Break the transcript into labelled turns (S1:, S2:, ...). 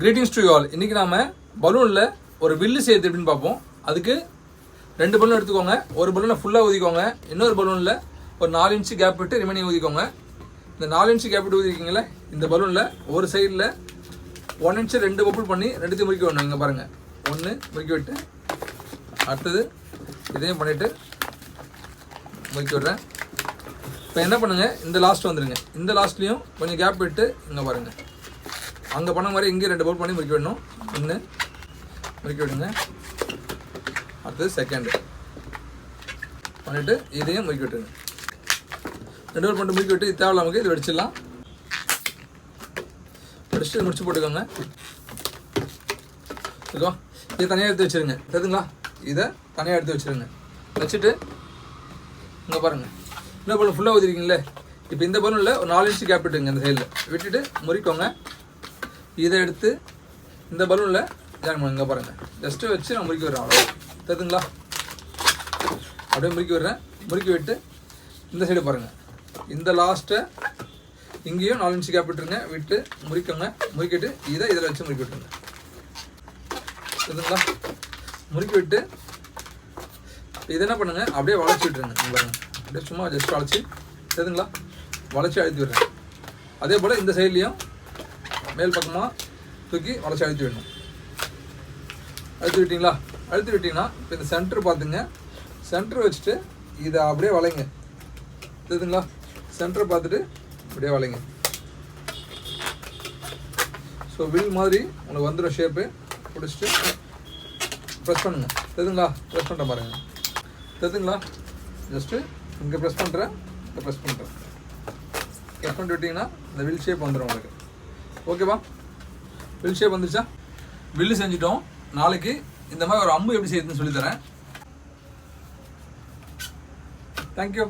S1: Greetings to you all. இன்றைக்கி நாம் பலூனில் ஒரு வில்லு செய்யுது எப்படின்னு பார்ப்போம். அதுக்கு 2 பலூன் எடுத்துக்கோங்க. ஒரு பலூனை ஃபுல்லாக ஊதிக்கோங்க. இன்னொரு பலூனில் ஒரு 4 இன்ச்சு கேப் விட்டு ரிமைனிங் ஊதிக்கோங்க. இந்த 4 இன்ச்சு கேப் விட்டு ஊதிக்கிங்களே, இந்த பலூனில் ஒரு சைடில் 1 இன்ச்சு 2 பப்புள் பண்ணி 2த்தையும் முறுக்கி விடணும். இங்கே பாருங்கள், 1 முறுக்கி விட்டு அடுத்தது இதையும் பண்ணிவிட்டு முறுக்கி விடுறேன். இப்போ என்ன பண்ணுங்கள், இந்த லாஸ்ட் வந்துடுங்க. இந்த லாஸ்ட்லேயும் கொஞ்சம் கேப் விட்டு இங்கே பாருங்கள், அங்கே பண்ண மாதிரி இங்கே 2 பவுல் பண்ணி முறுக்கி விடணும். 1 முறுக்கி விடுங்க. அடுத்தது செகண்டு பண்ணிவிட்டு இதையும் முறுக்கி விட்டுருங்க. 2 பவுல் பண்ணிட்டு முறுக்கி விட்டு இது தேவையில்லாமல் இது வெடிச்சிடலாம். வெடிச்சுட்டு முடிச்சு போட்டுக்கோங்க. ஓகேவா? இதை தனியாக எடுத்து வச்சுருங்க. தெரியுதுங்களா? இதை தனியாக எடுத்து வச்சுருங்க. வச்சுட்டு இங்கே பாருங்கள், இன்னும் பலூன் ஃபுல்லாக ஊற்றிருக்கீங்களே. இப்போ இந்த பலூனில் ஒரு 4 இன்ச்சு கேப் விட்டுங்க. இந்த சைடில் விட்டுட்டு முறிக்கோங்க. இதை எடுத்து இந்த பலூனில் ஜாயின் பண்ணுங்க. இங்கே பாருங்கள், ஜஸ்ட்டு வச்சு நான் முறுக்கி விடுறேன். அவ்வளோ தெரியுதுங்களா? அப்படியே முறுக்கி விடுறேன். முறுக்கி விட்டு இந்த சைடு பாருங்கள், இந்த லாஸ்ட்டை இங்கேயும் 4 இன்ச்சு கேப் விட்டுருங்க. விட்டு முறிக்கோங்க. முறுக்கிட்டு இதை இதில் வச்சு முறுக்கி விட்டுருங்க. தெரியுதுங்களா? முறுக்கி விட்டு இதை என்ன பண்ணுங்கள், அப்படியே வளைச்சி விட்டுருங்க. பாருங்கள், அப்படியே சும்மா ஜஸ்ட் வளைச்சி, தெரியுதுங்களா? வளைச்சி அழுத்தி விடுறேன். அதே போல் இந்த சைட்லேயும் மேல் பக்கமாக தூக்கி வளைச்சி அழுத்தி விடணும். அழுத்தி விட்டிங்களா? அழுத்தி விட்டிங்கன்னா இப்போ இந்த சென்டர் பார்த்துங்க. சென்டர் வச்சுட்டு இதை அப்படியே வளைங்க. தெரியுதுங்களா? சென்டரை பார்த்துட்டு அப்படியே வளைங்க. ஸோ வில் மாதிரி உங்களுக்கு வந்துடும் ஷேப்பு. பிடிச்சிட்டு ப்ரெஸ் பண்ணுங்க. தெரியுதுங்களா? ப்ரெஸ் பண்ணுற பாருங்க. தெரியுதுங்களா? ஜஸ்ட்டு இங்கே ப்ரெஸ் பண்ணுறேன், இங்கே ப்ரெஸ் பண்ணுறேன். ப்ரெஸ் பண்ணிட்டு விட்டிங்கன்னா இந்த வில் ஷேப் வந்துடும் உங்களுக்கு. ஓகேவா? வில் ஷேப் வந்துச்சா? வில்லு செஞ்சுட்டோம். நாளைக்கு இந்த மாதிரி ஒரு அம்பு எப்படி செய்யுதுன்னு சொல்லித்தரேன். தேங்க்யூ.